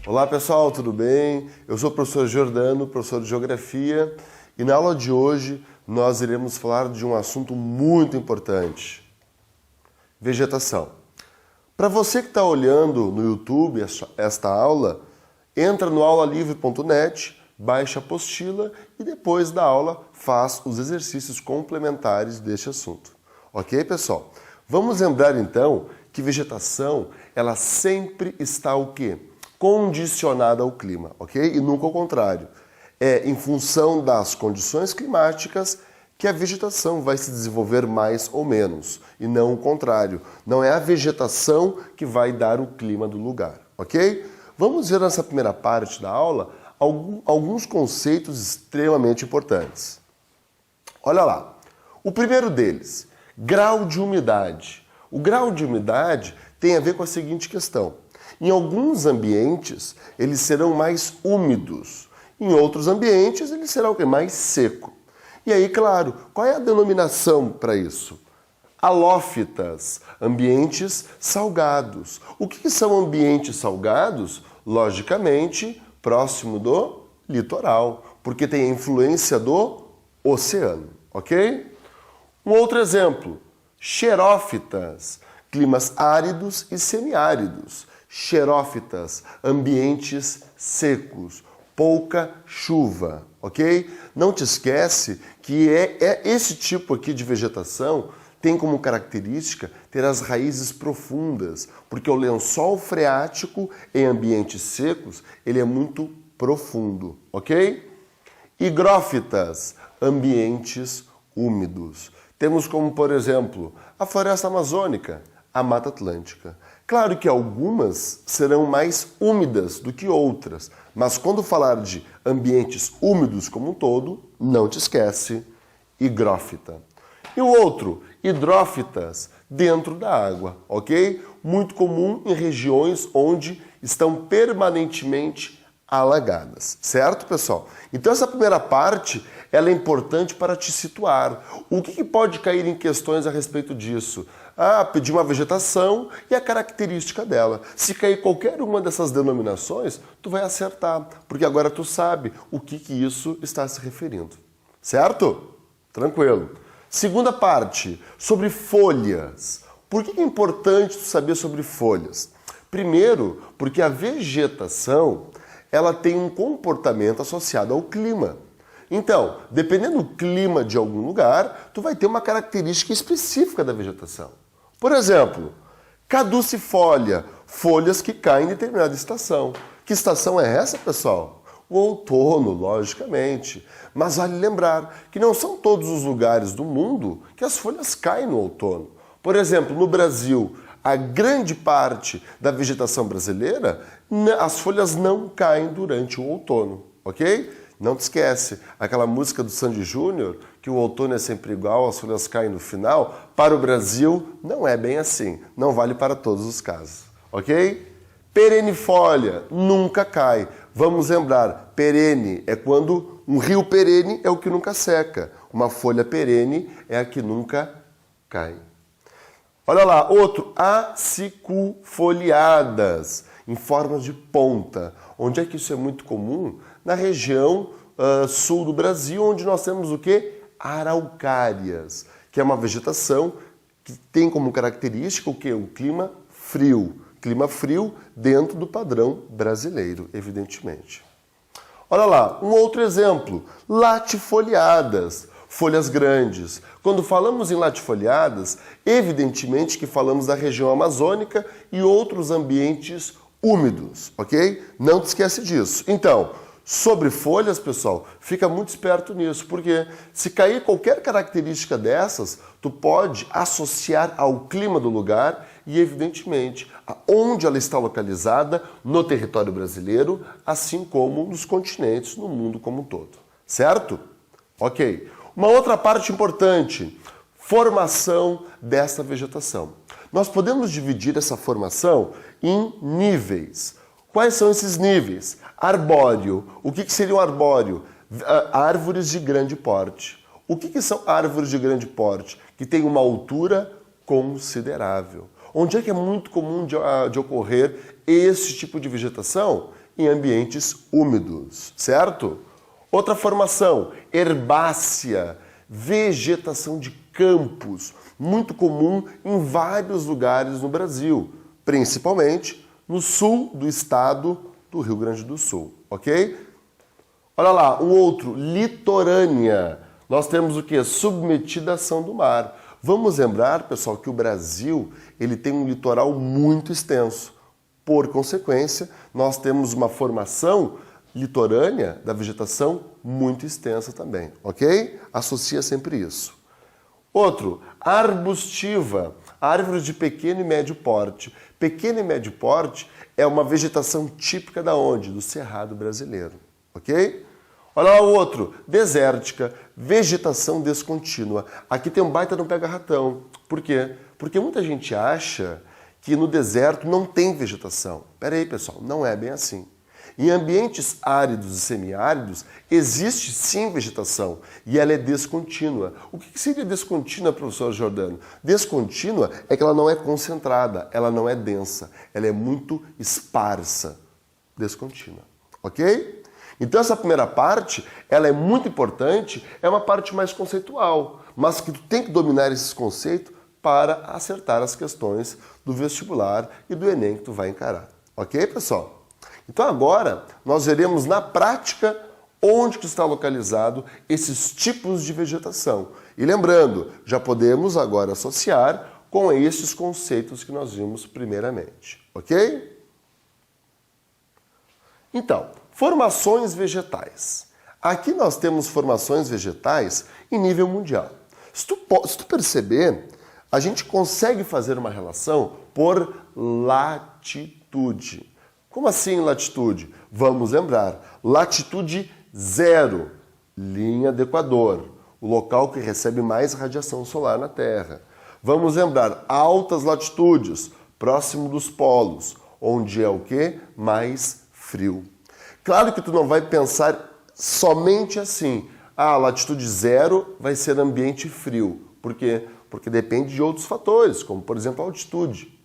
Olá pessoal, tudo bem? Eu sou o professor Jordano, professor de Geografia, e na aula de hoje nós iremos falar de um assunto muito importante: vegetação. Para você que está olhando no YouTube esta aula, entra no aulalivre.net, baixa a apostila e depois da aula faz os exercícios complementares deste assunto. Ok, pessoal? Vamos lembrar então que vegetação, ela sempre está o quê? Condicionada ao clima, ok? E nunca ao contrário. É em função das condições climáticas que a vegetação vai se desenvolver mais ou menos, e não o contrário. Não é a vegetação que vai dar o clima do lugar, ok? Vamos ver nessa primeira parte da aula alguns conceitos extremamente importantes. Olha lá. O primeiro deles, grau de umidade. O grau de umidade tem a ver com a seguinte questão: em alguns ambientes, eles serão mais úmidos. Em outros ambientes, eles serão mais seco. E aí, claro, qual é a denominação para isso? Halófitas, ambientes salgados. O que são ambientes salgados? Logicamente, próximo do litoral, porque tem a influência do oceano, ok? Um outro exemplo, xerófitas, climas áridos e semiáridos. Xerófitas, ambientes secos, pouca chuva, ok? Não te esquece que esse tipo aqui de vegetação tem como característica ter as raízes profundas, porque o lençol freático em ambientes secos, ele é muito profundo, ok? Higrófitas, ambientes úmidos. Temos como, por exemplo, a floresta amazônica, a Mata Atlântica. Claro que algumas serão mais úmidas do que outras, mas quando falar de ambientes úmidos como um todo, não te esquece, higrófita. E o outro, hidrófitas, dentro da água, ok? Muito comum em regiões onde estão permanentemente alagadas, certo, pessoal? Então essa primeira parte, ela é importante para te situar. O que pode cair em questões a respeito disso? Pedir uma vegetação e a característica dela. Se cair qualquer uma dessas denominações, tu vai acertar, porque agora tu sabe o que isso está se referindo. Certo? Tranquilo. Segunda parte, sobre folhas. Por que é importante tu saber sobre folhas? Primeiro, porque a vegetação, ela tem um comportamento associado ao clima. Então, dependendo do clima de algum lugar, tu vai ter uma característica específica da vegetação. Por exemplo, caducifólia, folhas que caem em determinada estação. Que estação é essa, pessoal? O outono, logicamente. Mas vale lembrar que não são todos os lugares do mundo que as folhas caem no outono. Por exemplo, no Brasil, a grande parte da vegetação brasileira, as folhas não caem durante o outono, ok? Não te esquece, aquela música do Sandy Júnior, que o outono é sempre igual, as folhas caem no final, para o Brasil não é bem assim, não vale para todos os casos, ok? Perennifolia, nunca cai. Vamos lembrar, perene é quando um rio perene é o que nunca seca, uma folha perene é a que nunca cai. Olha lá, outro, acicufoliadas, em forma de ponta. Onde é que isso é muito comum? Na região sul do Brasil, onde nós temos o quê? Araucárias, que é uma vegetação que tem como característica o quê? O clima frio. Clima frio dentro do padrão brasileiro, evidentemente. Olha lá, um outro exemplo, latifoliadas, folhas grandes. Quando falamos em latifoliadas, evidentemente que falamos da região amazônica e outros ambientes úmidos, ok? Não te esquece disso. Então, sobre folhas, pessoal, fica muito esperto nisso, porque se cair qualquer característica dessas, tu pode associar ao clima do lugar e, evidentemente, aonde ela está localizada no território brasileiro, assim como nos continentes, no mundo como um todo. Certo? Ok. Uma outra parte importante, formação dessa vegetação. Nós podemos dividir essa formação em níveis. Quais são esses níveis? Arbóreo. O que seria um arbóreo? Árvores de grande porte. O que são árvores de grande porte? Que têm uma altura considerável. Onde é que é muito comum de ocorrer esse tipo de vegetação? Em ambientes úmidos, certo? Outra formação, herbácea, vegetação de campos, muito comum em vários lugares no Brasil, principalmente no sul do estado do Rio Grande do Sul, ok? Olha lá, um outro, litorânea. Nós temos o que? Submetida à ação do mar. Vamos lembrar, pessoal, que o Brasil ele tem um litoral muito extenso. Por consequência, nós temos uma formação litorânea da vegetação muito extensa também, ok? Associa sempre isso. Outro, arbustiva, árvores de pequeno e médio porte. Pequeno e médio porte é uma vegetação típica da onde? Do Cerrado brasileiro, ok? Olha lá o outro, desértica, vegetação descontínua. Aqui tem um baita de um pega-ratão. Por quê? Porque muita gente acha que no deserto não tem vegetação. Pera aí, pessoal, não é bem assim. Em ambientes áridos e semiáridos, existe sim vegetação e ela é descontínua. O que seria descontínua, professor Jordano? Descontínua é que ela não é concentrada, ela não é densa, ela é muito esparsa. Descontínua, ok? Então essa primeira parte, ela é muito importante, é uma parte mais conceitual, mas que tu tem que dominar esses conceitos para acertar as questões do vestibular e do Enem que tu vai encarar. Ok, pessoal? Então agora nós veremos na prática onde que está localizado esses tipos de vegetação. E lembrando, já podemos agora associar com esses conceitos que nós vimos primeiramente. Ok? Então, formações vegetais. Aqui nós temos formações vegetais em nível mundial. Se tu perceber, a gente consegue fazer uma relação por latitude. Como assim latitude? Vamos lembrar, latitude 0, linha do Equador, o local que recebe mais radiação solar na Terra. Vamos lembrar, altas latitudes, próximo dos polos, onde é o quê? Mais frio. Claro que tu não vai pensar somente assim, latitude 0 vai ser ambiente frio. Por quê? Porque depende de outros fatores, como por exemplo a altitude.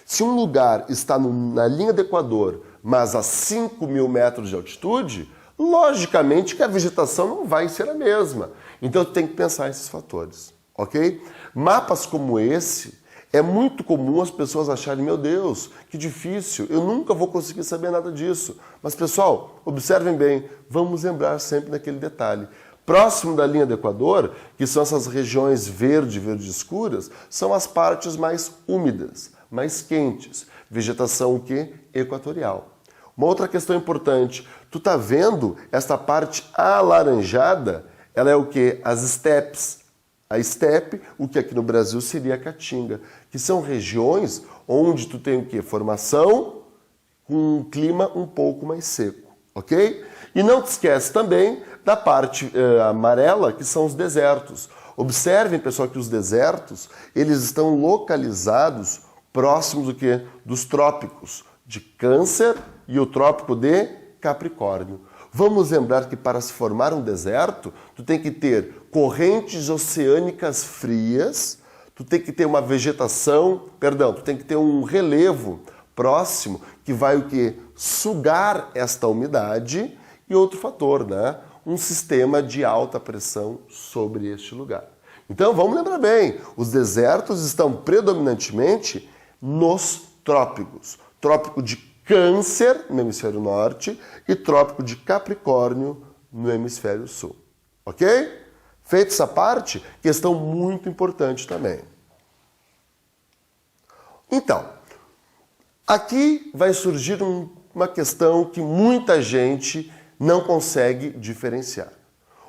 Se um lugar está na linha do Equador, mas a 5.000 metros de altitude, logicamente que a vegetação não vai ser a mesma. Então tem que pensar esses fatores, ok? Mapas como esse, é muito comum as pessoas acharem, meu Deus, que difícil, eu nunca vou conseguir saber nada disso. Mas pessoal, observem bem, vamos lembrar sempre daquele detalhe. Próximo da linha do Equador, que são essas regiões verde escuras, são as partes mais úmidas, mais quentes. Vegetação o quê? Equatorial. Uma outra questão importante, tu tá vendo esta parte alaranjada? Ela é o quê? As estepes. A estepe, o que aqui no Brasil seria a caatinga, que são regiões onde tu tem o quê? Formação com um clima um pouco mais seco, ok? E não te esquece também da parte amarela, que são os desertos. Observem, pessoal, que os desertos, eles estão localizados próximos do quê? Dos trópicos de Câncer e o trópico de Capricórnio. Vamos lembrar que para se formar um deserto, tu tem que ter correntes oceânicas frias, tu tem que ter uma vegetação, tu tem que ter um relevo próximo que vai o quê? Sugar esta umidade e outro fator, né? Um sistema de alta pressão sobre este lugar. Então vamos lembrar bem, os desertos estão predominantemente nos trópicos. Trópico de Câncer, no hemisfério norte, e trópico de Capricórnio, no hemisfério sul. Ok? Feita essa parte, questão muito importante também. Então, aqui vai surgir uma questão que muita gente não consegue diferenciar.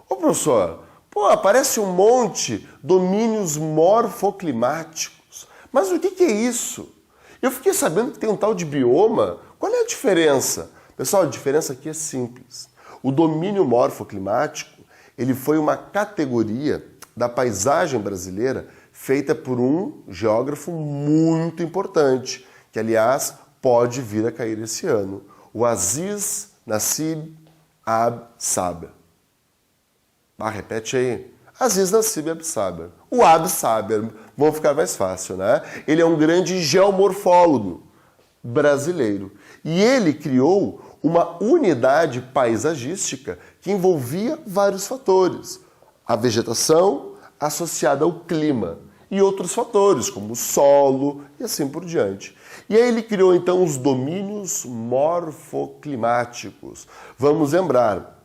Ô professor, aparece um monte de domínios morfoclimáticos, mas o que é isso? Eu fiquei sabendo que tem um tal de bioma. Qual é a diferença? Pessoal, a diferença aqui é simples. O domínio morfoclimático, ele foi uma categoria da paisagem brasileira feita por um geógrafo muito importante, que aliás pode vir a cair esse ano, o Aziz Nassib Ab Saber. Repete aí. Aziz Nassib Absaber. O Absaber, vão ficar mais fácil, né? Ele é um grande geomorfólogo brasileiro. E ele criou uma unidade paisagística que envolvia vários fatores. A vegetação associada ao clima e outros fatores, como o solo e assim por diante. E aí ele criou então os domínios morfoclimáticos. Vamos lembrar,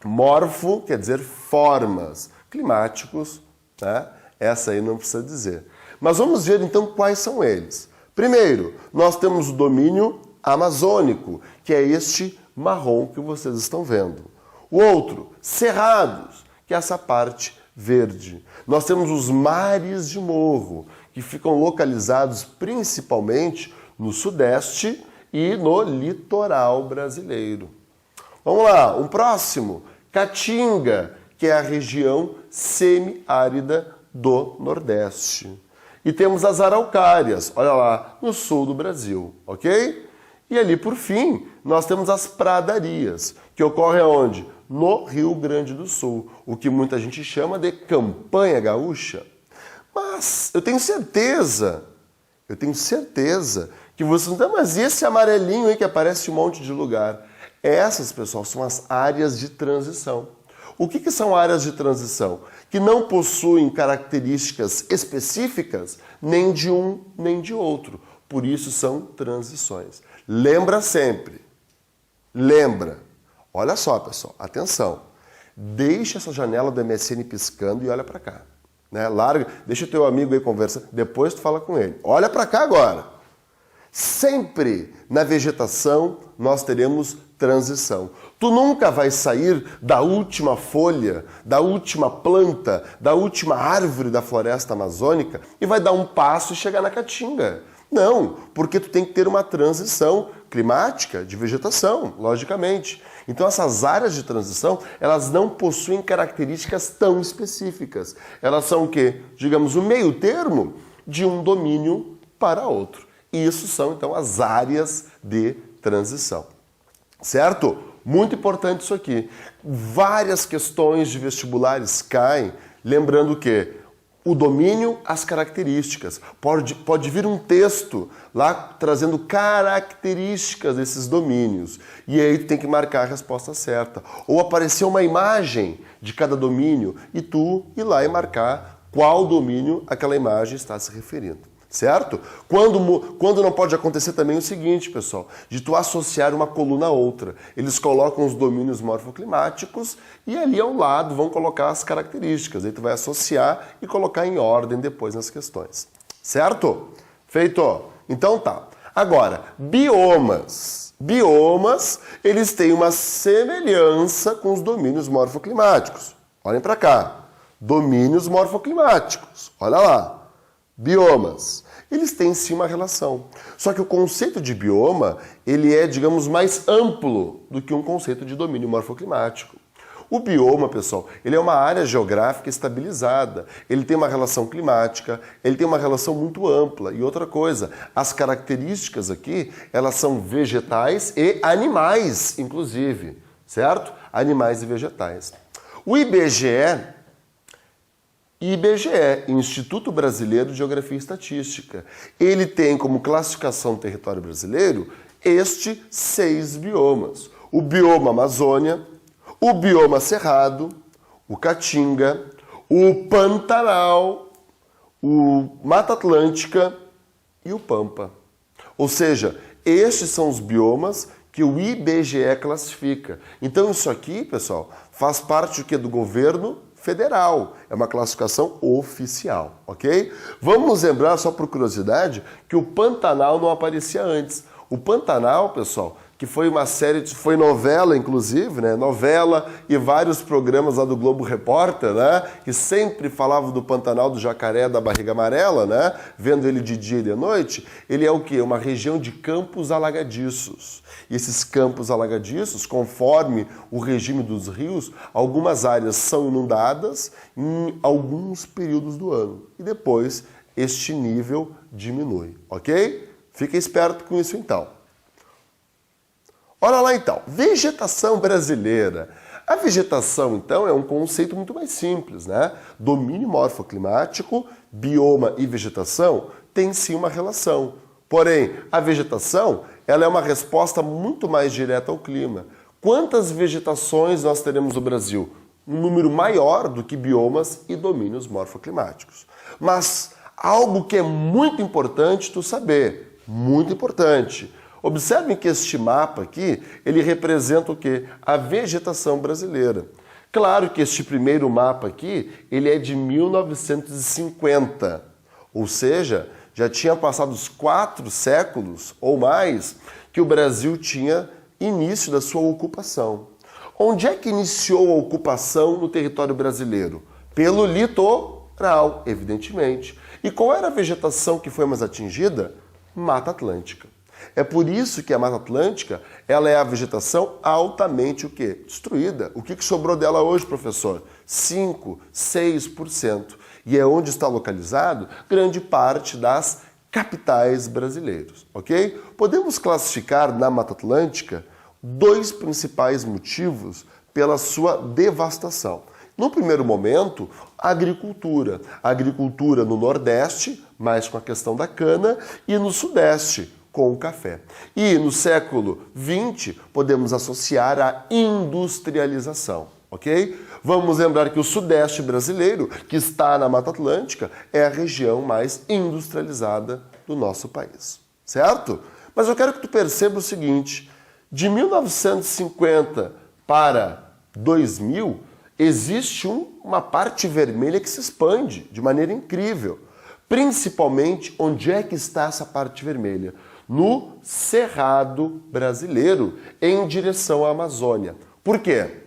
morfo quer dizer formas, climáticos, né? Essa aí não precisa dizer. Mas vamos ver então quais são eles. Primeiro, nós temos o domínio amazônico, que é este marrom que vocês estão vendo. O outro, cerrados, que é essa parte verde. Nós temos os mares de morro, que ficam localizados principalmente no sudeste e no litoral brasileiro. Vamos lá, um próximo, Caatinga, que é a região semiárida do Nordeste. E temos as araucárias, olha lá, no sul do Brasil, ok? E ali, por fim, nós temos as pradarias, que ocorrem aonde? No Rio Grande do Sul, o que muita gente chama de campanha gaúcha. Mas eu tenho certeza que vocês não têm, mas e esse amarelinho aí que aparece em um monte de lugar? Essas, pessoal, são as áreas de transição. O que são áreas de transição? Que não possuem características específicas nem de um nem de outro. Por isso são transições. Lembra sempre. Lembra. Olha só, pessoal. Atenção. Deixa essa janela do MSN piscando e olha para cá. Né? Larga, deixa o teu amigo aí conversar. Depois tu fala com ele. Olha para cá agora. Sempre na vegetação nós teremos transição. Tu nunca vai sair da última folha, da última planta, da última árvore da floresta amazônica e vai dar um passo e chegar na Caatinga. Não, porque tu tem que ter uma transição climática de vegetação, logicamente. Então essas áreas de transição, elas não possuem características tão específicas. Elas são o quê? Digamos, o meio termo de um domínio para outro. E isso são, então, as áreas de transição. Certo? Muito importante isso aqui. Várias questões de vestibulares caem, lembrando que o domínio, as características. Pode vir um texto lá trazendo características desses domínios. E aí tu tem que marcar a resposta certa. Ou aparecer uma imagem de cada domínio e tu ir lá e marcar qual domínio aquela imagem está se referindo. Certo? Quando não pode acontecer também o seguinte, pessoal, de tu associar uma coluna a outra. Eles colocam os domínios morfoclimáticos e ali ao lado vão colocar as características. Aí tu vai associar e colocar em ordem depois nas questões. Certo? Feito? Então tá. Agora, biomas. Biomas, eles têm uma semelhança com os domínios morfoclimáticos. Olhem para cá. Domínios morfoclimáticos. Olha lá. Biomas, eles têm sim uma relação. Só que o conceito de bioma, ele é, digamos, mais amplo do que um conceito de domínio morfoclimático. O bioma, pessoal, ele é uma área geográfica estabilizada. Ele tem uma relação climática, ele tem uma relação muito ampla. E outra coisa, as características aqui, elas são vegetais e animais, inclusive, certo? Animais e vegetais. O IBGE, Instituto Brasileiro de Geografia e Estatística, ele tem como classificação do território brasileiro 6 biomas. O bioma Amazônia, o bioma Cerrado, o Caatinga, o Pantanal, o Mata Atlântica e o Pampa. Ou seja, estes são os biomas que o IBGE classifica. Então isso aqui, pessoal, faz parte do governo federal. É uma classificação oficial, ok? Vamos lembrar, só por curiosidade, que o Pantanal não aparecia antes. O Pantanal, pessoal, que foi uma série, foi novela, inclusive, né? Novela e vários programas lá do Globo Repórter, né? Que sempre falavam do Pantanal, do jacaré, da barriga amarela, né? Vendo ele de dia e de noite. Ele é o quê? Uma região de campos alagadiços. E esses campos alagadiços, conforme o regime dos rios, algumas áreas são inundadas em alguns períodos do ano. E depois este nível diminui, ok? Fica esperto com isso então. Olha lá então, vegetação brasileira. A vegetação, então, é um conceito muito mais simples, né? Domínio morfoclimático, bioma e vegetação têm sim uma relação. Porém, a vegetação, ela é uma resposta muito mais direta ao clima. Quantas vegetações nós teremos no Brasil? Um número maior do que biomas e domínios morfoclimáticos. Mas algo que é muito importante tu saber, muito importante. Observem que este mapa aqui, ele representa o quê? A vegetação brasileira. Claro que este primeiro mapa aqui, ele é de 1950, ou seja, já tinha passado os 4 séculos ou mais que o Brasil tinha início da sua ocupação. Onde é que iniciou a ocupação no território brasileiro? Pelo litoral, evidentemente. E qual era a vegetação que foi mais atingida? Mata Atlântica. É por isso que a Mata Atlântica, ela é a vegetação altamente o quê? Destruída. O que sobrou dela hoje, professor? 5, 6%. E é onde está localizado grande parte das capitais brasileiras, ok? Podemos classificar na Mata Atlântica 2 principais motivos pela sua devastação. No primeiro momento, a agricultura. A agricultura no Nordeste, mais com a questão da cana, e no Sudeste, com o café. E no século XX, podemos associar a industrialização, ok? Vamos lembrar que o Sudeste brasileiro, que está na Mata Atlântica, é a região mais industrializada do nosso país, certo? Mas eu quero que tu perceba o seguinte, de 1950 para 2000, existe uma parte vermelha que se expande de maneira incrível. Principalmente, onde é que está essa parte vermelha? No Cerrado brasileiro, em direção à Amazônia. Por quê?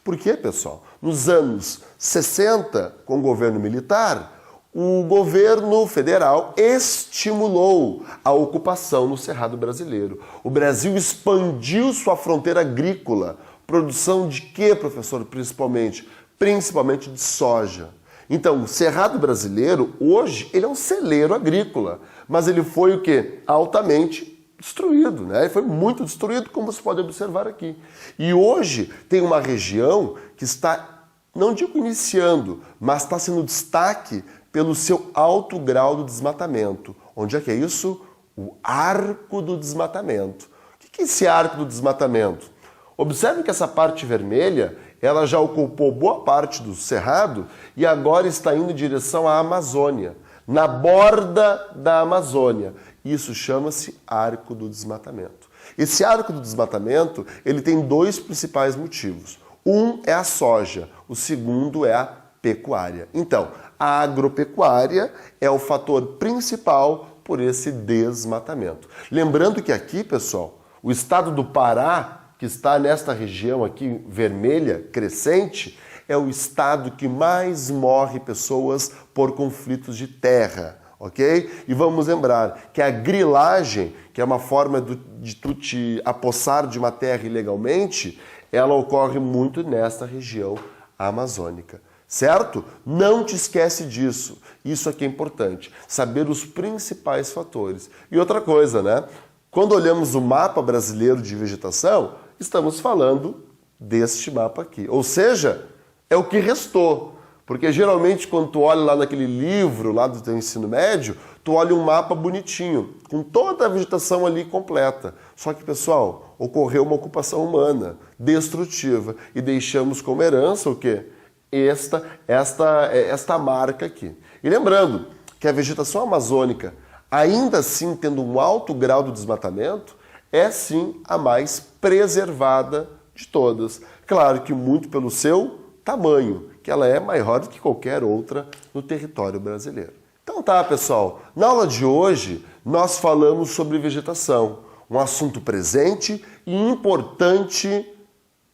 Porque, pessoal, nos anos 60, com o governo militar, o governo federal estimulou a ocupação no Cerrado brasileiro. O Brasil expandiu sua fronteira agrícola. Produção de quê, professor, principalmente? Principalmente de soja. Então, o Cerrado brasileiro, hoje, ele é um celeiro agrícola, mas ele foi o quê? Altamente destruído, né? Ele foi muito destruído, como você pode observar aqui. E hoje tem uma região que está, não digo iniciando, mas está sendo destaque pelo seu alto grau de desmatamento. Onde é que é isso? O Arco do Desmatamento. O que é esse Arco do Desmatamento? Observe que essa parte vermelha, ela já ocupou boa parte do Cerrado e agora está indo em direção à Amazônia, na borda da Amazônia. Isso chama-se Arco do Desmatamento. Esse Arco do Desmatamento, ele tem 2 principais motivos. Um é a soja, o segundo é a pecuária. Então, a agropecuária é o fator principal por esse desmatamento. Lembrando que aqui, pessoal, o estado do Pará, que está nesta região aqui vermelha, crescente, é o estado que mais morre pessoas por conflitos de terra, ok? E vamos lembrar que a grilagem, que é uma forma de tu te apossar de uma terra ilegalmente, ela ocorre muito nesta região amazônica, certo? Não te esquece disso, isso aqui é importante, saber os principais fatores. E outra coisa, né? Quando olhamos o mapa brasileiro de vegetação, estamos falando deste mapa aqui. Ou seja, é o que restou. Porque geralmente quando tu olha lá naquele livro lá do teu ensino médio, tu olha um mapa bonitinho, com toda a vegetação ali completa. Só que, pessoal, ocorreu uma ocupação humana, destrutiva, e deixamos como herança o quê? Esta marca aqui. E lembrando que a vegetação amazônica, ainda assim tendo um alto grau de desmatamento, é sim a mais preservada de todas. Claro que muito pelo seu tamanho, que ela é maior do que qualquer outra no território brasileiro. Então tá, pessoal, na aula de hoje nós falamos sobre vegetação, um assunto presente e importante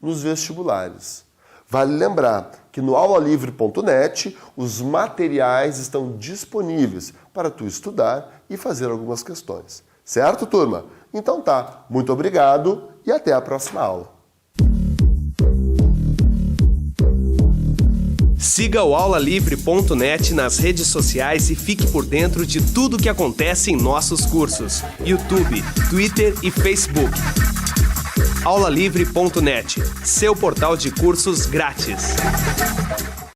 nos vestibulares. Vale lembrar que no aulalivre.net os materiais estão disponíveis para tu estudar e fazer algumas questões. Certo, turma? Então tá, muito obrigado e até a próxima aula. Siga o aulalivre.net nas redes sociais e fique por dentro de tudo o que acontece em nossos cursos. YouTube, Twitter e Facebook. aulalivre.net, seu portal de cursos grátis.